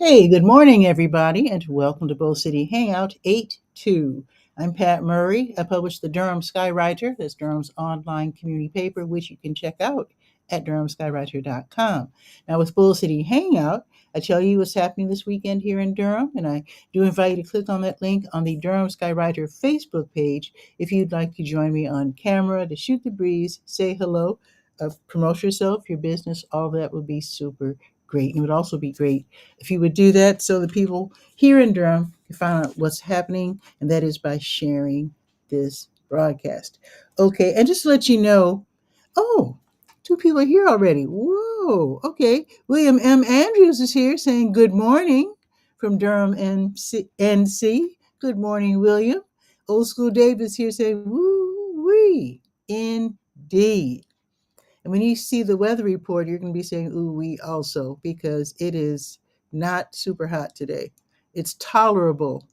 Hey, good morning, everybody, and welcome to Bow City Hangout 8-2. I'm Pat Murray. I publish the Durham Skywriter. That's Durham's online community paper, which you can check out at durhamskywriter.com. Now, with Bow City Hangout, I tell you what's happening this weekend here in Durham, and I do invite you to click on that link on the Durham Skywriter Facebook page if you'd like to join me on camera to shoot the breeze, say hello, promote yourself, your business, all that would be super great. And it would also be great if you would do that so the people here in Durham can find out what's happening, and that is by sharing this broadcast. Okay, and just to let you know, oh, two people are here already. Whoa, okay. William M. Andrews is here saying good morning from Durham, NC. Good morning, William. Old School Dave is here saying woo wee, indeed. And when you see the weather report, you're going to be saying ooh wee also because it is not super hot today. It's tolerable,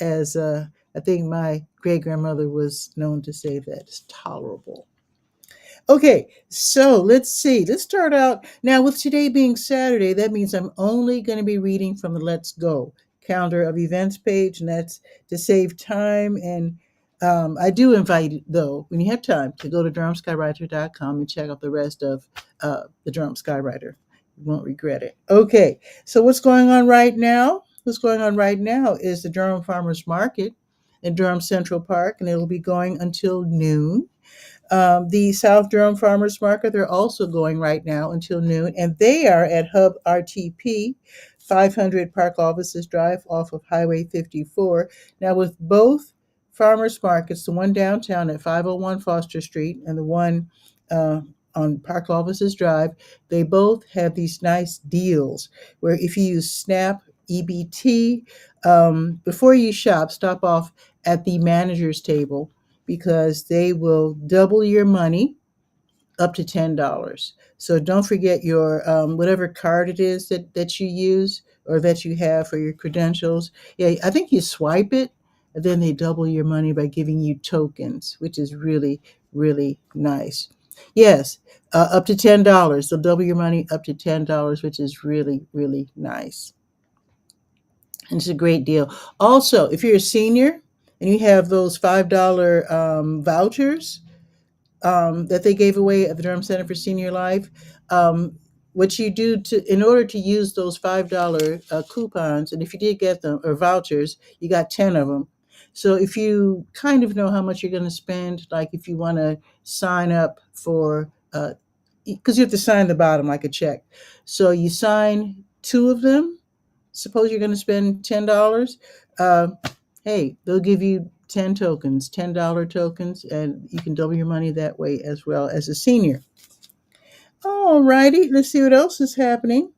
as I think my great grandmother was known to say that it's tolerable. Okay, so let's see. Let's start out now with today being Saturday. That means I'm only going to be reading from the Let's Go calendar of events page, and that's to save time. And I do invite, though, when you have time, to go to durhamskywriter.com and check out the rest of the Durham Skywriter. You won't regret it. Okay, so what's going on right now? What's going on right now is the Durham Farmers Market in Durham Central Park, and it'll be going until noon. The South Durham Farmers Market, they're also going right now until noon, and they are at Hub RTP, 500 Park Offices Drive off of Highway 54. Now, with both farmers markets, the one downtown at 501 Foster Street and the one on Park Offices Drive, they both have these nice deals where if you use SNAP EBT, before you shop, stop off at the manager's table because they will double your money up to $10. So don't forget your whatever card it is that you use or that you have for your credentials. Yeah, I think you swipe it, and then they double your money by giving you tokens, which is really, really nice. Yes, up to $10. They'll double your money up to $10, which is really, really nice. And it's a great deal. Also, if you're a senior and you have those $5 vouchers that they gave away at the Durham Center for Senior Life, what you do in order to use those $5 coupons, and if you did get them or vouchers, you got 10 of them. So if you kind of know how much you're going to spend, like if you want to sign up for, because you have to sign the bottom like a check. So you sign two of them. Suppose you're going to spend $10. Uh, hey, they'll give you 10 tokens, $10 tokens, and you can double your money that way as well as a senior. All righty, let's see what else is happening.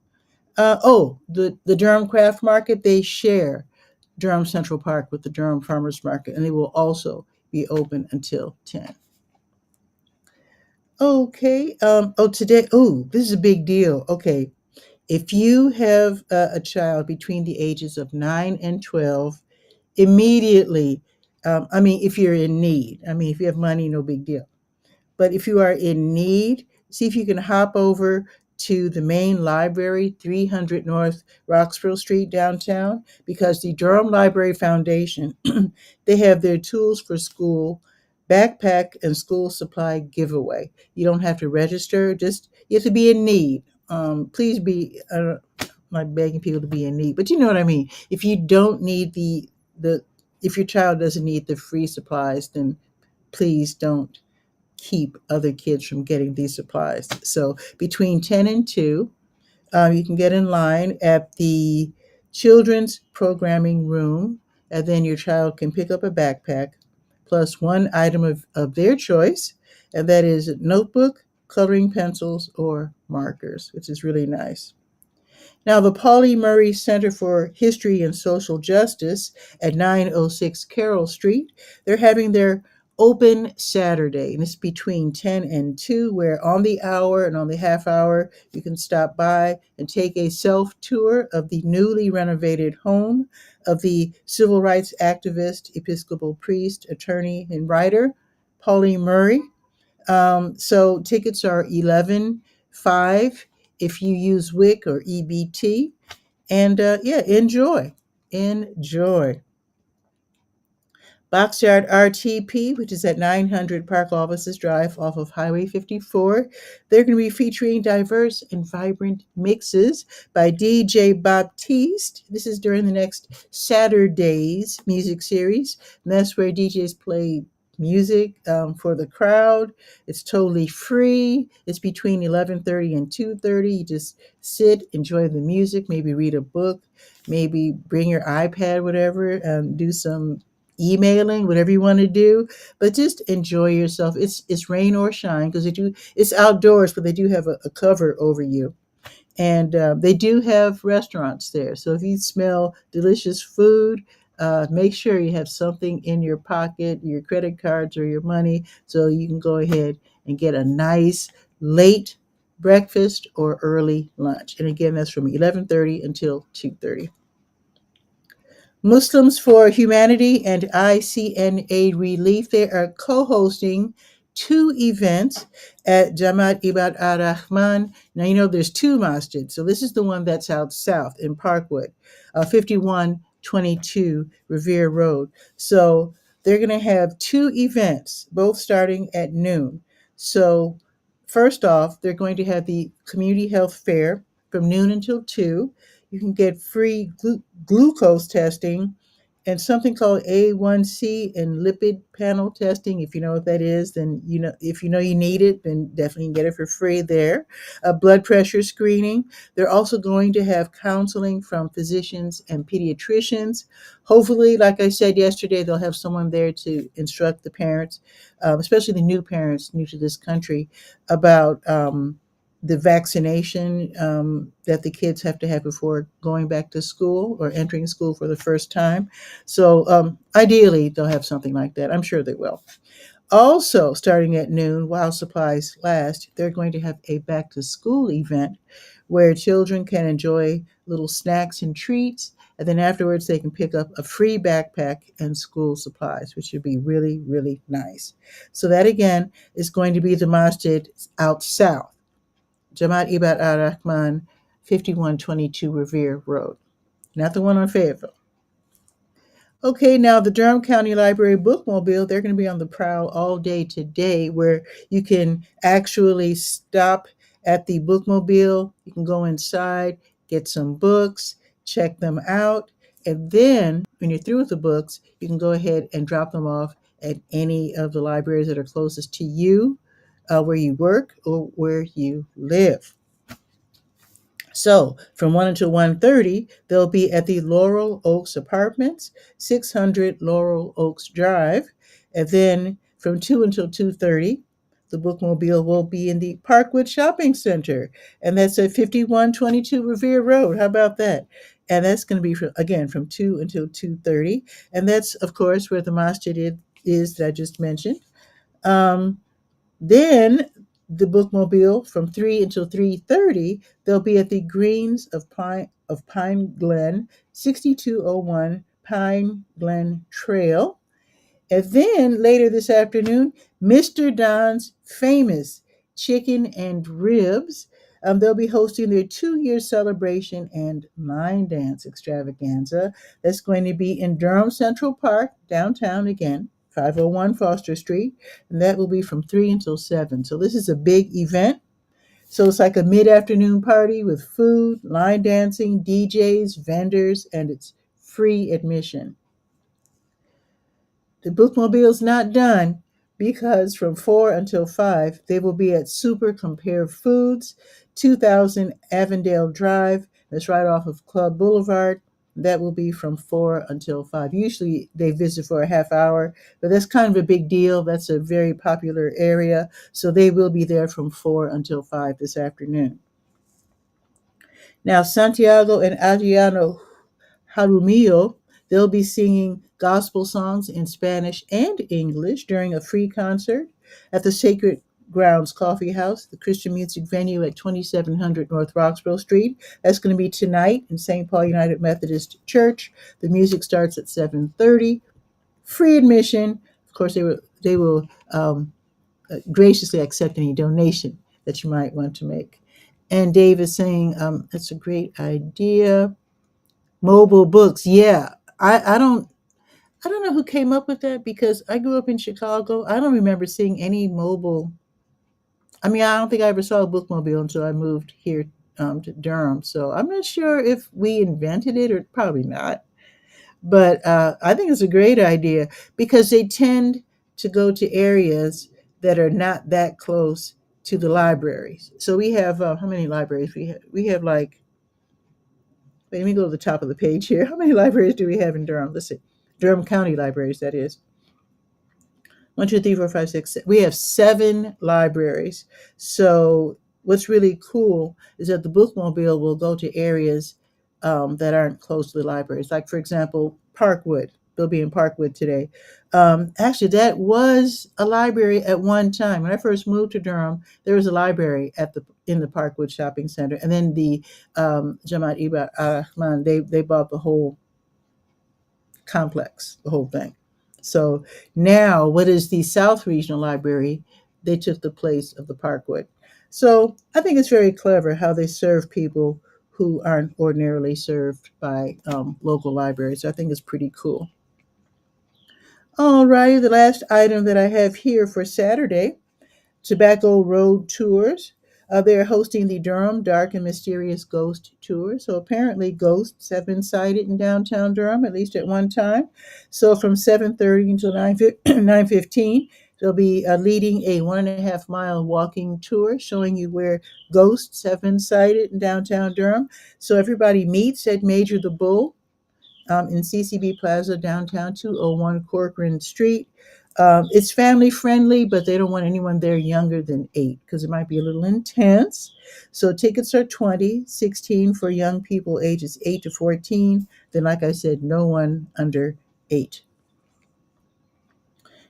The Durham Craft Market, they share Durham Central Park with the Durham Farmers Market, and they will also be open until 10. Okay, this is a big deal. Okay, if you have a child between the ages of 9 and 12, immediately, if you're in need, if you have money, no big deal. But if you are in need, see if you can hop over to the main library, 300 North Roxborough Street downtown, because the Durham Library Foundation, they have their Tools for School backpack and school supply giveaway. You don't have to register, just you have to be in need. Please be, I'm not begging people to be in need, but you know what I mean. If you don't need the if your child doesn't need the free supplies, then please don't keep other kids from getting these supplies. So between 10 and 2, you can get in line at the children's programming room, and then your child can pick up a backpack plus one item of their choice, and that is a notebook, coloring pencils, or markers, which is really nice. Now, the Pauli Murray Center for History and Social Justice at 906 Carroll Street, they're having their open Saturday, and it's between 10 and 2, where on the hour and on the half hour, you can stop by and take a self-tour of the newly renovated home of the civil rights activist, Episcopal priest, attorney, and writer, Pauli Murray. So tickets are 11.5 if you use WIC or EBT, And yeah, enjoy. Enjoy. Boxyard RTP, which is at 900 Park Offices Drive off of Highway 54. They're going to be featuring diverse and vibrant mixes by DJ Baptiste. This is during the next Saturday's music series. And that's where DJs play music for the crowd. It's totally free. It's between 11:30 and 2:30. You just sit, enjoy the music, maybe read a book, maybe bring your iPad, whatever, and do some emailing, whatever you want to do, but just enjoy yourself. It's rain or shine because it's outdoors, but they do have a cover over you, and they do have restaurants there. So if you smell delicious food, make sure you have something in your pocket, your credit cards or your money, so you can go ahead and get a nice late breakfast or early lunch. And again, that's from 11:30 until 2:30. Muslims for Humanity and ICNA Relief, they are co-hosting two events at Jamaat Ibad ar-Rahman. Now, you know, there's two masjids. So this is the one that's out south in Parkwood, 5122 Revere Road. So they're going to have two events, both starting at noon. So first off, they're going to have the community health fair from noon until 2. You can get free glucose testing and something called A1C and lipid panel testing. If you know what that is, then you know. If you know you need it, then definitely get it for free there. A blood pressure screening. They're also going to have counseling from physicians and pediatricians. Hopefully, like I said yesterday, they'll have someone there to instruct the parents, especially the new parents new to this country, about the vaccination that the kids have to have before going back to school or entering school for the first time. So ideally, they'll have something like that. I'm sure they will. Also, starting at noon, while supplies last, they're going to have a back to school event where children can enjoy little snacks and treats. And then afterwards, they can pick up a free backpack and school supplies, which would be really, really nice. So, that again is going to be the masjid out south. Jamaat Ibad ar-Rahman, 5122 Revere Road, not the one on Fayetteville. Okay, now the Durham County Library Bookmobile, they're going to be on the prowl all day today, where you can actually stop at the bookmobile. You can go inside, get some books, check them out, and then when you're through with the books, you can go ahead and drop them off at any of the libraries that are closest to you, where you work or where you live. So from 1 until 1:30, they'll be at the Laurel Oaks Apartments, 600 Laurel Oaks Drive. And then from 2 until 2:30, the bookmobile will be in the Parkwood Shopping Center. And that's at 5122 Revere Road. How about that? And that's going to be, again, from 2 until 2:30. And that's, of course, where the masjid is that I just mentioned. Then the bookmobile from 3 until 3:30, they'll be at the Greens of Pine Glen, 6201 Pine Glen Trail. And then later this afternoon, Mr. Don's famous chicken and ribs. They'll be hosting their 2-year celebration and line dance extravaganza. That's going to be in Durham Central Park, downtown again, 501 Foster Street. And that will be from 3 until 7. So this is a big event. So it's like a mid-afternoon party with food, line dancing, DJs, vendors, and it's free admission. The bookmobile's not done because from 4 until 5, they will be at Super Compare Foods, 2000 Avondale Drive. That's right off of Club Boulevard. That will be from 4 until 5. Usually they visit for a half hour, but that's kind of a big deal. That's a very popular area. So they will be there from 4 until 5 this afternoon. Now, Santiago and Adriano Jarumillo, they'll be singing gospel songs in Spanish and English during a free concert at the Sacred Grounds Coffee House, the Christian music venue at 2700 North Roxborough Street. That's going to be tonight in St. Paul United Methodist Church. The music starts at 7:30. Free admission. Of course, they will graciously accept any donation that you might want to make. And Dave is saying, that's a great idea. Mobile books, yeah. I don't know who came up with that because I grew up in Chicago. I don't remember seeing any mobile. I mean, I don't think I ever saw a bookmobile until I moved here to Durham. So I'm not sure if we invented it or probably not. But I think it's a great idea because they tend to go to areas that are not that close to the libraries. So we have how many libraries we have? We have like wait, let me go to the top of the page here. How many libraries do we have in Durham? Let's see, Durham County libraries. That is one, two, three, four, five, six. We have seven libraries. So what's really cool is that the bookmobile will go to areas that aren't close to the libraries. Like for example, Parkwood. They'll be in Parkwood today. Actually, that was a library at one time. When I first moved to Durham, there was a library at the in the Parkwood Shopping Center, and then the Jamaat Ibad Rahman they bought the whole complex, the whole thing. So now, what is the South Regional Library? They took the place of the Parkwood. So I think it's very clever how they serve people who aren't ordinarily served by local libraries. I think it's pretty cool. All righty, the last item that I have here for Saturday, Tobacco Road Tours. They're hosting the Durham Dark and Mysterious Ghost Tour. So apparently ghosts have been sighted in downtown Durham, at least at one time. So from 7:30 until 9:15, they'll be leading a 1.5 mile walking tour showing you where ghosts have been sighted in downtown Durham. So everybody meets at Major the Bull in CCB Plaza downtown, 201 Corcoran Street. It's family friendly, but they don't want anyone there younger than 8 because it might be a little intense. So tickets are 20, 16 for young people ages 8 to 14. Then, like I said, no one under 8.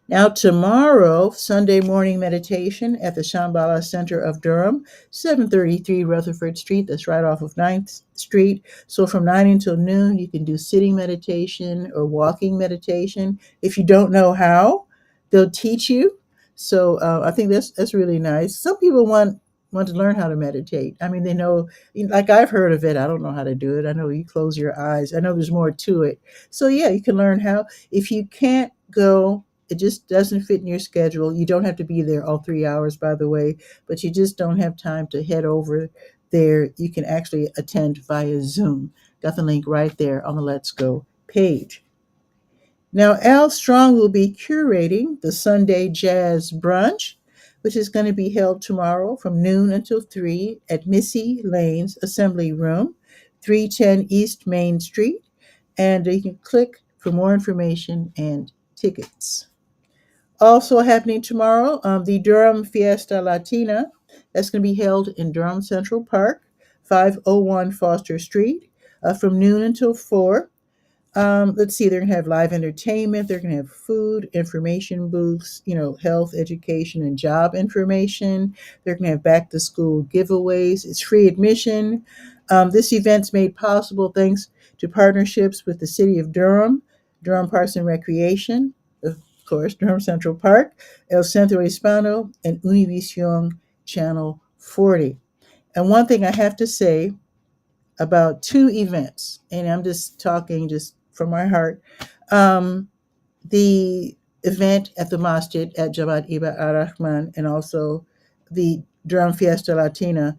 Now, tomorrow, Sunday morning meditation at the Shambhala Center of Durham, 733 Rutherford Street. That's right off of 9th Street. So from 9 until noon, you can do sitting meditation or walking meditation. If you don't know how, they'll teach you. So I think that's really nice. Some people want to learn how to meditate. I mean, they know, like I've heard of it. I don't know how to do it. I know you close your eyes. I know there's more to it. So yeah, you can learn how. If you can't go, it just doesn't fit in your schedule. You don't have to be there all 3 hours, by the way, but you just don't have time to head over there. You can actually attend via Zoom. Got the link right there on the Let's Go page. Now, Al Strong will be curating the Sunday Jazz Brunch, which is going to be held tomorrow from noon until 3 at Missy Lane's Assembly Room, 310 East Main Street. And you can click for more information and tickets. Also happening tomorrow, the Durham Fiesta Latina. That's going to be held in Durham Central Park, 501 Foster Street, from noon until 4. Let's see, they're going to have live entertainment. They're going to have food, information booths, health, education, and job information. They're going to have back to school giveaways. It's free admission. This event's made possible thanks to partnerships with the City of Durham, Durham Parks and Recreation, of course, Durham Central Park, El Centro Hispano, and Univision Channel 40. And one thing I have to say about two events, and I'm just talking just from my heart. The event at the masjid at Jamaat Ibad Rahman and also the Durham Fiesta Latina.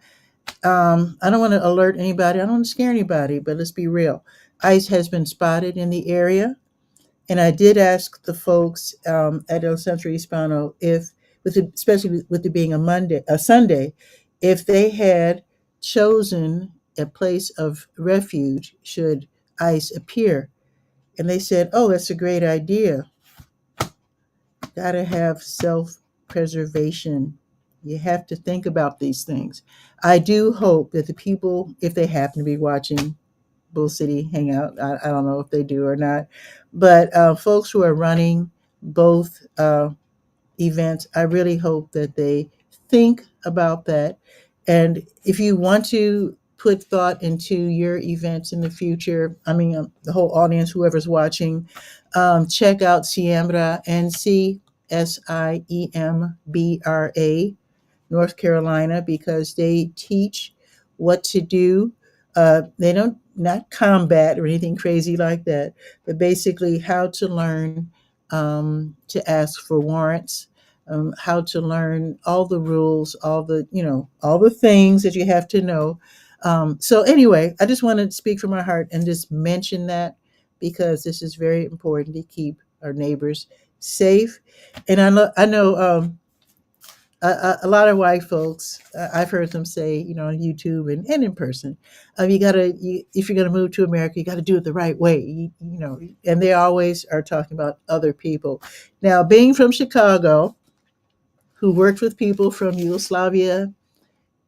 I don't want to alert anybody. I don't want to scare anybody, but let's be real. ICE has been spotted in the area. And I did ask the folks at El Centro Hispano if, especially with it being a Sunday, if they had chosen a place of refuge should ICE appear. And they said, "Oh, that's a great idea. Got to have self-preservation. You have to think about these things." I do hope that the people, if they happen to be watching Bull City Hangout. I don't know if they do or not, but folks who are running both events, I really hope that they think about that. And if you want to put thought into your events in the future, I mean, the whole audience, whoever's watching, check out Siembra, NCSIEMBRA, North Carolina, because they teach what to do. They don't not combat or anything crazy like that, but basically how to learn to ask for warrants, how to learn all the rules, all the all the things that you have to know. So anyway, I just want to speak from my heart and just mention that because this is very important to keep our neighbors safe. And I know a lot of white folks, I've heard them say, on YouTube and in person, if you're going to move to America, you got to do it the right way, and they always are talking about other people. Now, being from Chicago, who worked with people from Yugoslavia,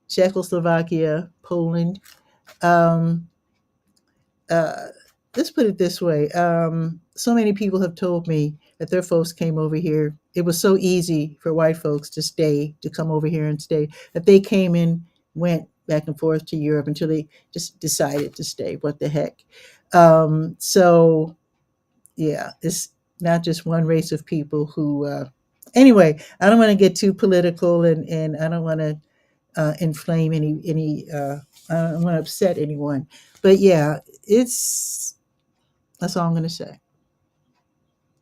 Czechoslovakia, Poland, um, uh, let's put it this way. So many people have told me that their folks came over here. It was so easy for white folks to come over here and stay, that they came in, went back and forth to Europe until they just decided to stay. What the heck? So, yeah, it's not just one race of people who. Anyway, I don't want to get too political, and I don't want to inflame any. I don't want to upset anyone, but yeah, it's that's all I'm going to say.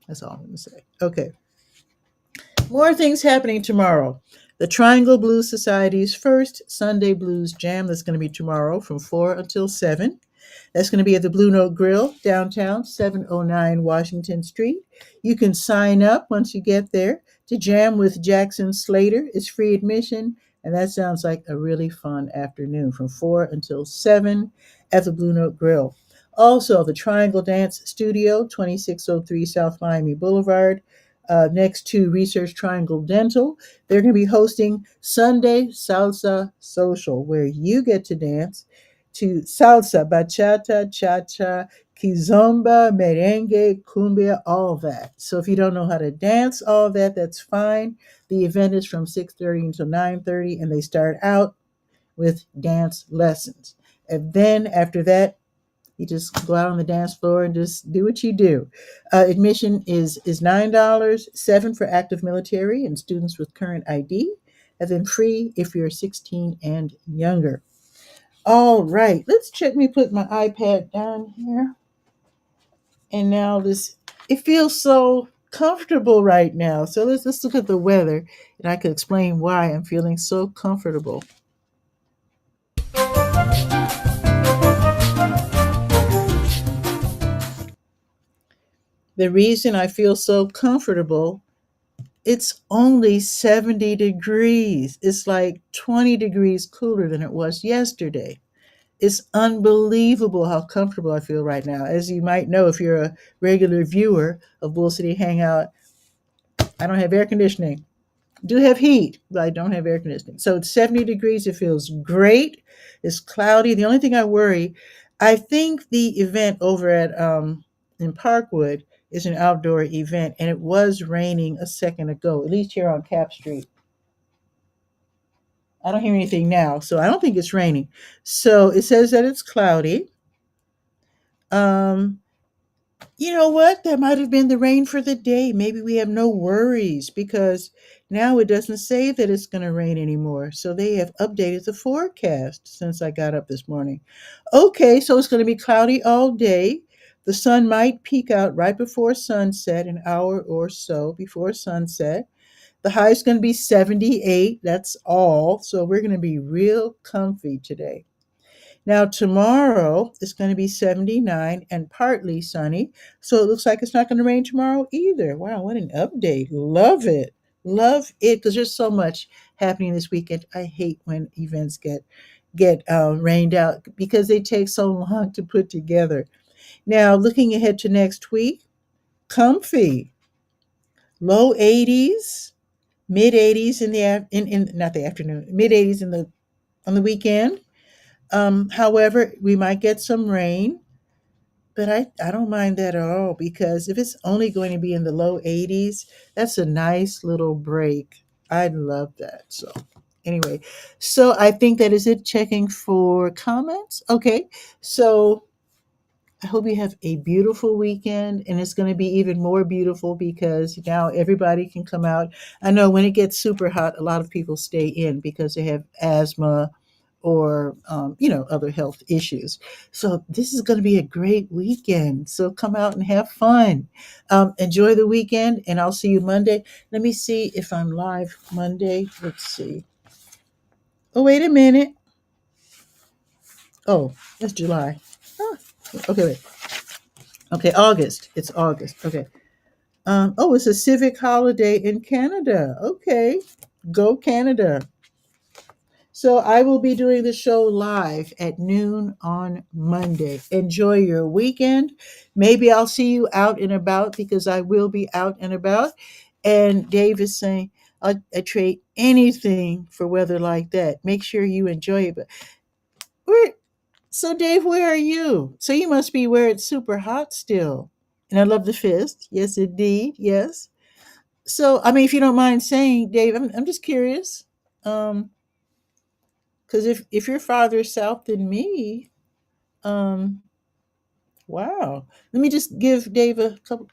That's all I'm going to say. Okay. More things happening tomorrow. The Triangle Blues Society's first Sunday Blues Jam, that's going to be tomorrow from 4 until 7. That's going to be at the Blue Note Grill downtown, 709 Washington Street. You can sign up once you get there to jam with Jackson Slater. It's free admission, and that sounds like a really fun afternoon from 4 until 7 at the Blue Note Grill. Also, the Triangle Dance Studio, 2603 South Miami Boulevard, next to Research Triangle Dental. They're going to be hosting Sunday Salsa Social, where you get to dance to salsa, bachata, cha-cha, kizomba, merengue, cumbia, all that. So if you don't know how to dance all that, that's fine. The event is from 6:30 until 9:30, and they start out with dance lessons. And then after that, you just go out on the dance floor and just do what you do. Admission is $9, 7 for active military and students with current ID, and then free if you're 16 and younger. All right, let's check. Let me put my iPad down here. And now this, it feels so comfortable right now. So let's look at the weather, and I can explain why I'm feeling so comfortable. The reason I feel so comfortable, it's only 70 degrees. It's like 20 degrees cooler than it was yesterday. It's unbelievable how comfortable I feel right now. As you might know, if you're a regular viewer of Bull City Hangout, I don't have air conditioning. I do have heat, but I don't have air conditioning. So it's 70 degrees. It feels great. It's cloudy. The only thing I worry, I think the event over at in Parkwood is an outdoor event, and it was raining a second ago, at least here on Cap Street. I don't hear anything now, so I don't think it's raining. So it says that it's cloudy. Um, You know what? That might have been the rain for the day. Maybe we have no worries because now it doesn't say that it's going to rain anymore. So they have updated the forecast since I got up this morning. Okay, so it's going to be cloudy all day. The sun might peek out right before sunset, an hour or so before sunset. The high is going to be 78. That's all. So we're going to be real comfy today. Now, tomorrow it's going to be 79 and partly sunny. So it looks like it's not going to rain tomorrow either. Wow, what an update. Love it. Love it because there's so much happening this weekend. I hate when events get rained out because they take so long to put together. Now, looking ahead to next week, comfy, low 80s, mid 80s in the in not the afternoon, mid 80s in the on the weekend. However, we might get some rain, but I don't mind that at all because if it's only going to be in the low 80s, that's a nice little break. I love that. So, anyway, so I think that is it. Checking for comments. Okay, so I hope you have a beautiful weekend, and it's going to be even more beautiful because now everybody can come out. I know when it gets super hot, a lot of people stay in because they have asthma or other health issues. So this is going to be a great weekend. So come out and have fun. Enjoy the weekend, and I'll see you Monday. Let me see if I'm live Monday. Let's see. Oh, wait a minute. Oh, that's July. Huh. Okay, wait. Okay, August. It's August. Okay. Oh, it's a civic holiday in Canada. Okay. Go Canada. So I will be doing the show live at noon on Monday. Enjoy your weekend. Maybe I'll see you out and about because I will be out and about. And Dave is saying, I trade anything for weather like that. Make sure you enjoy it. But where, so, Dave, where are you? So you must be where it's super hot still. And I love the fist. Yes, indeed. Yes. So, I mean, if you don't mind saying, Dave, I'm just curious. Because if you're farther south than me, um, wow. Let me just give Dave a couple.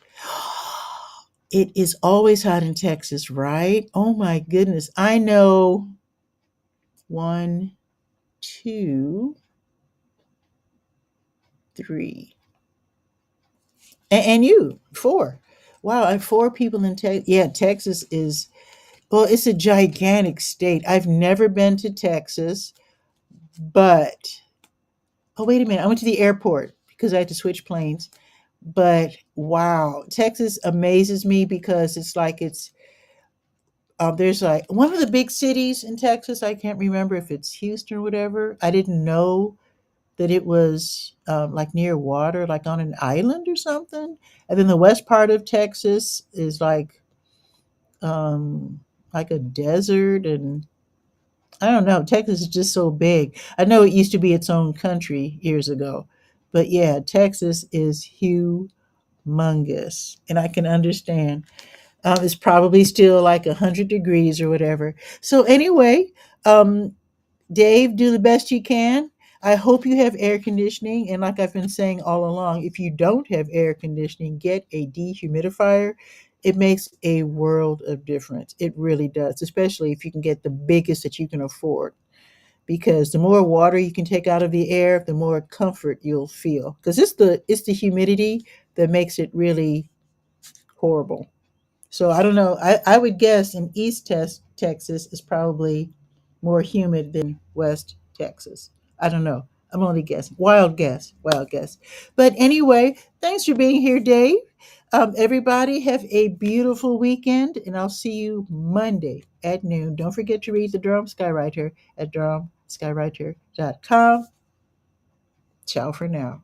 It is always hot in Texas, right? Oh my goodness. I know one, two, three, and you, four. Wow, I have four people in Texas. Yeah, Texas is, well, it's a gigantic state. I've never been to Texas, but, oh, wait a minute. I went to the airport because I had to switch planes. But wow, Texas amazes me because it's like there's like one of the big cities in Texas. I can't remember if it's Houston or whatever. I didn't know that it was like near water, like on an island or something. And then the west part of Texas is like a desert, and I don't know. Texas is just so big. I know it used to be its own country years ago, but yeah, Texas is humongous, and I can understand. It's probably still like 100 degrees or whatever. So anyway, um, Dave, do the best you can. I hope you have air conditioning. And like I've been saying all along, if you don't have air conditioning, get a dehumidifier. It makes a world of difference. It really does, especially if you can get the biggest that you can afford. Because the more water you can take out of the air, the more comfort you'll feel. Because it's the humidity that makes it really horrible. So I don't know. I would guess in Texas is probably more humid than West Texas. I don't know. I'm only guessing. Wild guess. Wild guess. But anyway, thanks for being here, Dave. Everybody have a beautiful weekend, and I'll see you Monday at noon. Don't forget to read the Durham Skywriter at durhamskywriter.com. Ciao for now.